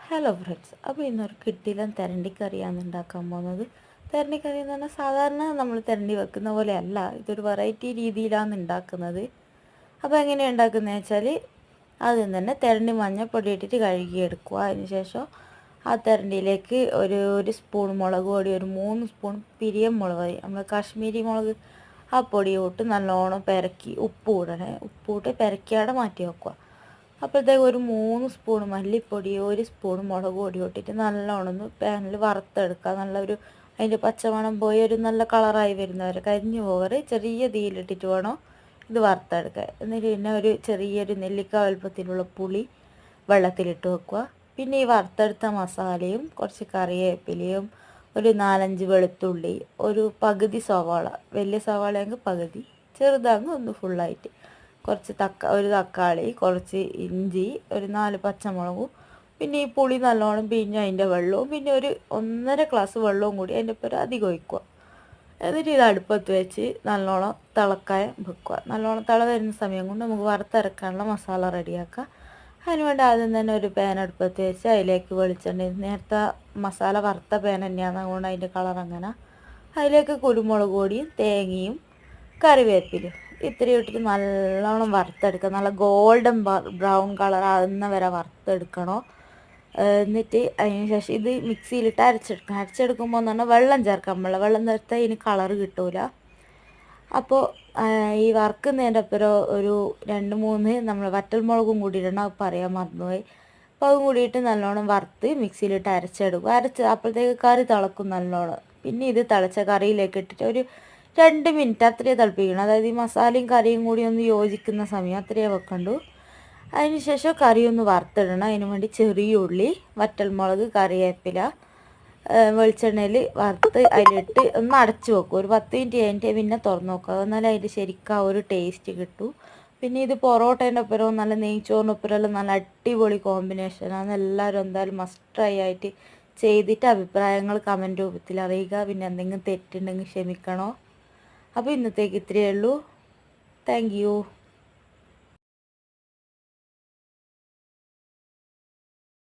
Hello friends, അപ്പോൾ ഇന്നൊരു കിട്ടിയിലും തെരണ്ടിക്കറിയാണ് ഉണ്ടാക്കാൻ പോകുന്നത്. തെരണ്ടിക്കറി എന്ന് പറഞ്ഞാൽ സാധാരണ നമ്മൾ തെരണ്ടി വെക്കുന്ന പോലെയല്ല, ഇതൊരു വെറൈറ്റി രീതിയിലാണ് ഉണ്ടാക്കുന്നത്. അപ്പോൾ എങ്ങനെയാണ് ഉണ്ടാക്കുന്നത് വെച്ചാൽ ആദ്യം തന്നെ തെരണ്ടി മഞ്ഞൾപ്പൊടി ഇട്ടിട്ട് കഴുകിയെടുക്കുക. അതിനുശേഷം ആ തെരണ്ടിയിലേക്ക് ഒരു സ്പൂൺ മുളക് പൊടി, ഒരു 3 സ്പൂൺ പിരിയം മുളക്, നമ്മൾ കാശ്മീരി മുളക്, ആ പൊടി ഇട്ട് നല്ലോണം പെരക്കി ഉപ്പ് ഇട്ട് പെരക്കിയാടെ മാറ്റി വെക്കുക. അപ്പോഴത്തേക്ക് ഒരു 3 സ്പൂൺ മല്ലിപ്പൊടി, 1 സ്പൂൺ മുളക് പൊടി ഇട്ടിട്ട് നല്ലോണം ഒന്ന് പാനിൽ വറുത്തെടുക്കുക. നല്ലൊരു അതിൻ്റെ പച്ചമണം പോയി ഒരു നല്ല കളറായി വരുന്നവരെ, കരിഞ്ഞു പോകാറ് ചെറിയ തീയിലിട്ടിട്ട് വേണം ഇത് വറുത്തെടുക്കുക. എന്നിട്ട് പിന്നെ ഒരു ചെറിയൊരു നെല്ലിക്ക വലുപ്പത്തിലുള്ള പുളി വെള്ളത്തിലിട്ട് വെക്കുക. പിന്നെ ഈ വറുത്തെടുത്ത മസാലയും കുറച്ച് കറിവേപ്പിലയും ഒരു 4-5 വെളുത്തുള്ളി, ഒരു പകുതി സവാള, വലിയ സവാളയെങ്കിൽ പകുതി, ചെറുതാകും ഒന്ന് ഫുള്ളായിട്ട്, കുറച്ച് ഒരു തക്കാളി, കുറച്ച് ഇഞ്ചി, ഒരു 4 പച്ചമുളകും, പിന്നെ ഈ പുളി നല്ലോണം പിഴിഞ്ഞ് അതിൻ്റെ വെള്ളവും, പിന്നെ ഒരു 1.5 ഗ്ലാസ് വെള്ളവും കൂടി അതിൻ്റെ ഒപ്പം അധികം ഒഴിക്കുക. എന്നിട്ട് ഇത് അടുപ്പത്ത് വെച്ച് നല്ലോണം തിളക്കാൻ വെക്കുക. നല്ലോണം തിള വരുന്ന സമയം കൊണ്ട് നമുക്ക് വറുത്തരക്കാനുള്ള മസാല റെഡിയാക്കുക. അതിനുവേണ്ടി ആദ്യം തന്നെ ഒരു പാൻ അടുപ്പത്ത് വെച്ച് അതിലേക്ക് വെളിച്ചെണ്ണ, നേരത്തെ മസാല വറുത്ത പാൻ തന്നെയാണ്, അതുകൊണ്ട് അതിൻ്റെ കളർ അങ്ങനെ. അതിലേക്ക് കുരുമുളക് പൊടിയും തേങ്ങയും കറിവേപ്പിലും ഇത്രയും ഇട്ടിട്ട് നല്ലോണം വറുത്തെടുക്കുക. നല്ല ഗോൾഡൻ ബ്രൗൺ കളർ ആകുന്ന വരെ വറുത്തെടുക്കണോ. എന്നിട്ട് അതിന് ശേഷം ഇത് മിക്സിയിലിട്ട് അരച്ചെടുക്കുമ്പോൾ എന്ന് പറഞ്ഞാൽ വെള്ളം ചേർക്കാൻ പാടില്ല. വെള്ളം ചേർത്താൽ ഇതിന് കളറ് കിട്ടൂല. അപ്പോൾ ഈ വറുക്കുന്നതിൻ്റെ ഒപ്പം ഒരു 2-3 നമ്മൾ വറ്റൽമുളകും കൂടി ഇടണം, അത് പറയാൻ മറന്നുപോയി. അപ്പോൾ അതും കൂടിയിട്ട് നല്ലോണം വറുത്ത് മിക്സിയിലിട്ട് അരച്ചെടുക്കും. അപ്പോഴത്തേക്ക് കറി തിളക്കും നല്ലോണം. പിന്നെ ഇത് തിളച്ച കറിയിലേക്ക് ഇട്ടിട്ട് ഒരു 2 മിനിറ്റ് അത്രയേ തിളപ്പിക്കണം. അതായത് ഈ മസാലയും കറിയും കൂടി ഒന്ന് യോജിക്കുന്ന സമയം അത്രയേ വെക്കണ്ടു. അതിന് ശേഷം കറി ഒന്ന് വറുത്തിടണം. അതിന് വേണ്ടി ചെറിയ ഉള്ളി, വറ്റൽമുളക്, കറിവേപ്പില വെളിച്ചെണ്ണയിൽ വറുത്ത് അതിലിട്ട് ഒന്ന് അടച്ചു വെക്കും. ഒരു 10 മിനിറ്റ് കഴിഞ്ഞിട്ട് പിന്നെ തുറന്ന് നോക്കുക. എന്നാലും അതിൻ്റെ ശരിക്കും ആ ഒരു ടേസ്റ്റ് കിട്ടും. പിന്നെ ഇത് പൊറോട്ടേൻ്റെ ഒപ്പരവും നല്ല നെയ്ച്ചോറിൻ്റെ ഒപ്പരമെല്ലാം നല്ല അടിപൊളി കോമ്പിനേഷനാണ്. എല്ലാവരും എന്തായാലും മസ്റ്റ് ട്രൈ ആയിട്ട് ചെയ്തിട്ട് അഭിപ്രായങ്ങൾ കമൻറ്റ് രൂപത്തിൽ അറിയുക. പിന്നെ എന്തെങ്കിലും തെറ്റുണ്ടെങ്കിൽ ക്ഷമിക്കണോ. അപ്പോൾ ഇന്നത്തേക്ക് ഇത്രയേ ഉള്ളൂ. Thank you.